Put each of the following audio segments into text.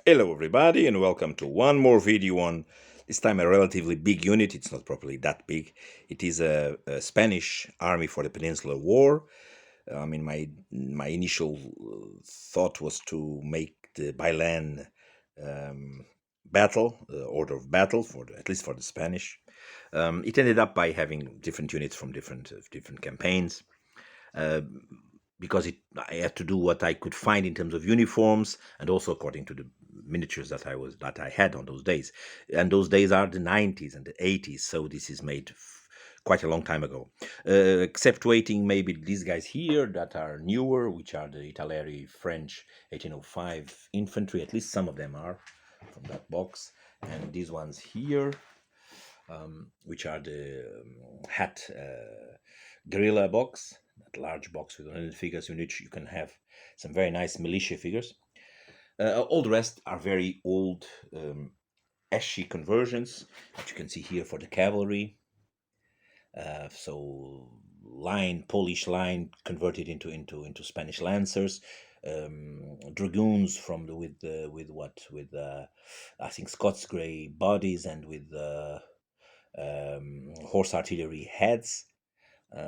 Hello everybody and welcome to one more video on this time a relatively big unit. It's not properly that big. It is a Spanish army for the Peninsular War. My initial thought was to make the by land um, battle, order of battle at least for the Spanish. It ended up by having different units from different campaigns. Uh, because I had to do what I could find in terms of uniforms, and also according to the miniatures that I had on those days. And those days are the 90s and the 80s, so this is made quite a long time ago. Except waiting maybe these guys here that are newer, which are the Italeri French 1805 infantry. At least some of them are from that box, and these ones here, which are the Hat guerrilla box, that large box with 100 figures in which you can have some very nice militia figures. All the rest are very old Esci conversions, that you can see here for the cavalry. So Polish line converted into Spanish lancers. Dragoons from the with I think Scots grey bodies and with horse artillery heads.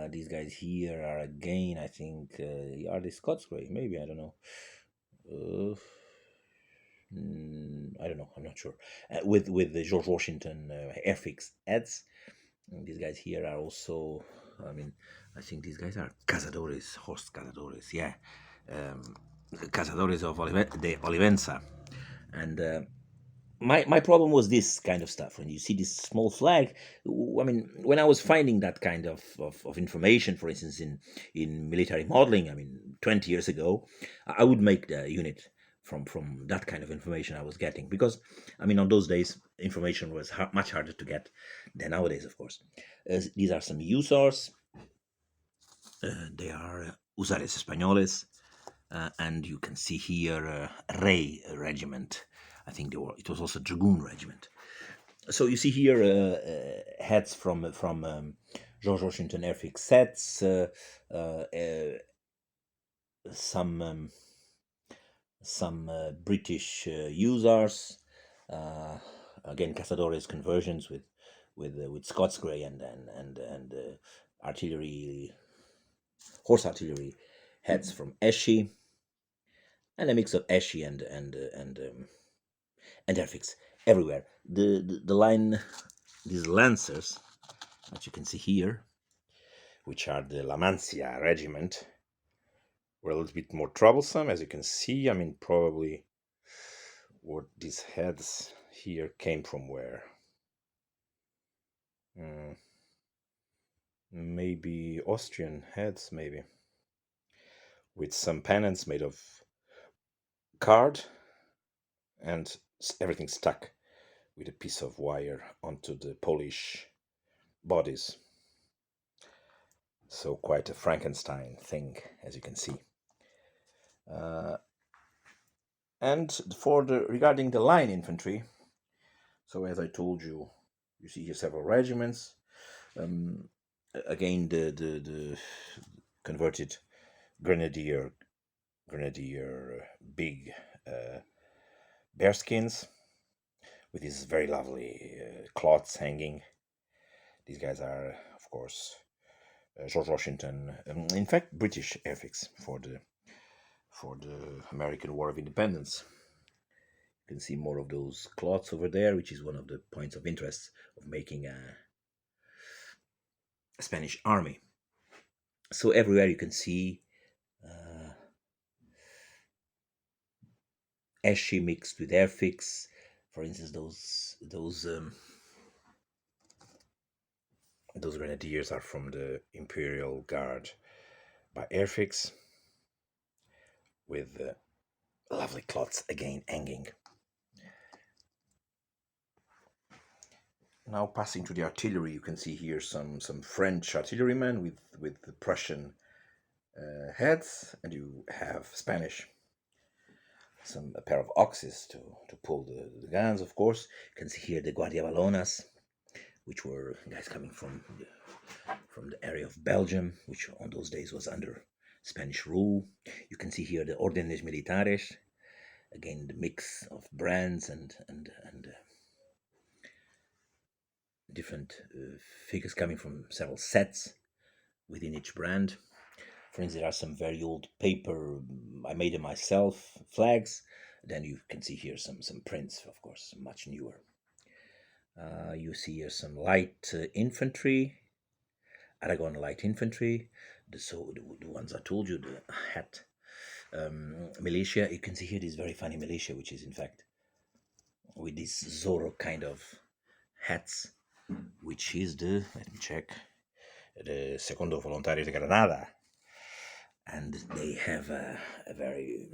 These guys here are again, I think, are they Scots grey? Maybe, I don't know. Uh, I don't know. I'm not sure. With the George Washington Airfix heads. And these guys here are also. I mean, I think these guys are cazadores, horse cazadores. Yeah, um, cazadores of de Olivenza, and my problem was this kind of stuff. When you see this small flag, I mean, when I was finding that kind of information, for instance, in military modeling, I mean, 20 years ago, I would make the unit from that kind of information I was getting, because I mean, on those days information was much harder to get than nowadays, of course. These are some usars. They are usares españoles, and you can see here Rey regiment. I think it was also dragoon regiment. So you see here heads from George Washington Airfix sets, some British usars, uh, again Cazadores conversions with Scots grey and artillery, horse artillery heads from Esci, and a mix of Esci and Airfix everywhere. The line, these lancers that you can see here, which are the La Mancia regiment, were a little bit more troublesome, as you can see. I mean, probably what these heads here came from where? Mm, maybe Austrian heads, maybe, with some pennants made of card and everything stuck with a piece of wire onto the Polish bodies. So quite a Frankenstein thing, as you can see. Uh, and for the regarding the line infantry, so as I told you, you see here several regiments. Um, Again, the converted grenadier big bearskins with these very lovely cloths hanging. These guys are, of course, George Washington. In fact, British Airfix for the American War of Independence. You can see more of those cloths over there, which is one of the points of interest of making a Spanish army. So everywhere you can see Esci mixed with Airfix. For instance, those grenadiers are from the Imperial Guard by Airfix, with lovely cloths again hanging. Now passing to the artillery, you can see here some French artillerymen with the Prussian heads, and you have Spanish. A pair of oxes to pull the guns, of course. You can see here the Guardia Ballonas, which were guys coming from the area of Belgium, which on those days was under Spanish rule. You can see here the Órdenes Militares, Again, the mix of brands and different figures coming from several sets within each brand. For instance, there are some very old paper, I made them myself, flags. Then you can see here some prints, of course, much newer. You see here some light infantry, Aragon light infantry, the ones I told you, the hat militia. You can see here this very funny militia, which is in fact with this Zorro kind of hats, which is let me check, the Secondo Volontario de Granada. And they have a very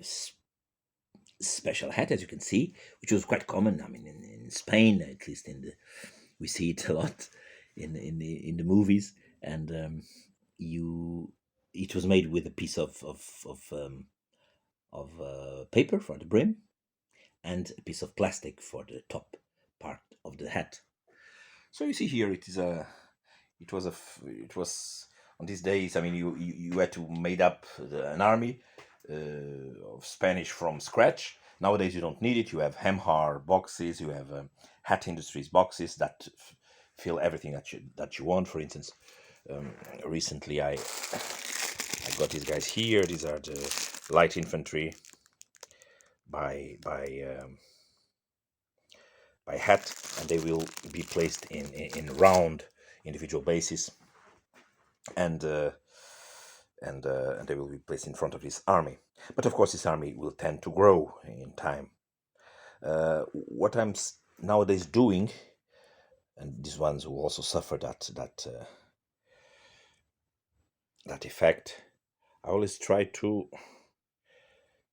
special hat, as you can see, which was quite common. I mean, in Spain, at least we see it a lot in the movies. And it was made with a piece of paper for the brim and a piece of plastic for the top part of the hat. So you see here, it was on these days. I mean, you had to made up an army of Spanish from scratch. Nowadays you don't need it. You have Emhar boxes, you have Hat Industries boxes that fill everything that you want. For instance, recently I got these guys here. These are the light infantry by Hat, and they will be placed in round individual bases, and they will be placed in front of this army. But of course, this army will tend to grow in time. What I'm nowadays doing, and these ones will also suffer that effect. I always try to,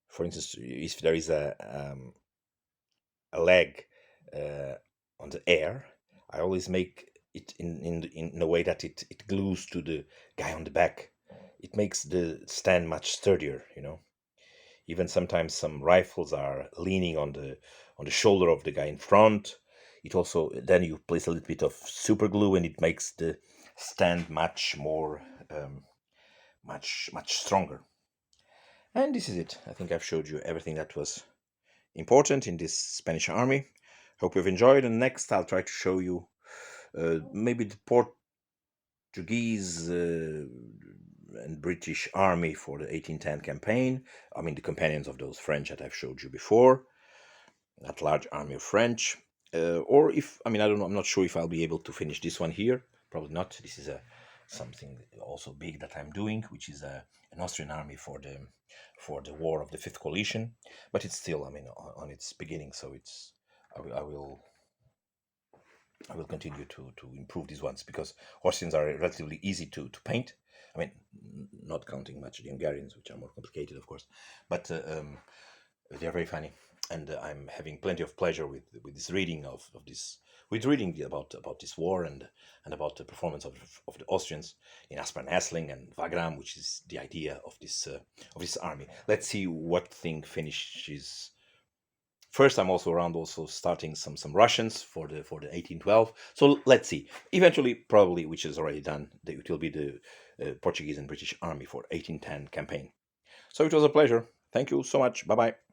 for instance, if there is a leg on the air, I always make it in a way that it glues to the guy on the back. It makes the stand much sturdier, you know. Even sometimes some rifles are leaning on the shoulder of the guy in front. It also, then you place a little bit of super glue and it makes the stand much more much stronger. And this is it. I think I've showed you everything that was important in this Spanish army. Hope you've enjoyed, and next I'll try to show you maybe the Portuguese and British army for the 1810 campaign. I mean, the companions of those French that I've showed you before, that large army of French. Or if, I mean, I don't know, I'm not sure if I'll be able to finish this one here. Probably not. This is something also big that I'm doing, which is an Austrian army for the war of the Fifth Coalition. But it's still, I mean, on its beginning, so it's I will continue to improve these ones, because Austrians are relatively easy to paint. I mean, not counting much the Hungarians, which are more complicated, of course, but they're very funny, and I'm having plenty of pleasure with this reading of this, with reading about this war and about the performance of the Austrians in Aspern Essling and Wagram, which is the idea of this army. Let's see what thing finishes first. I'm also around also starting some Russians for the 1812. So let's see. Eventually, probably, which is already done, it will be the Portuguese and British army for 1810 campaign. So it was a pleasure. Thank you so much. Bye bye.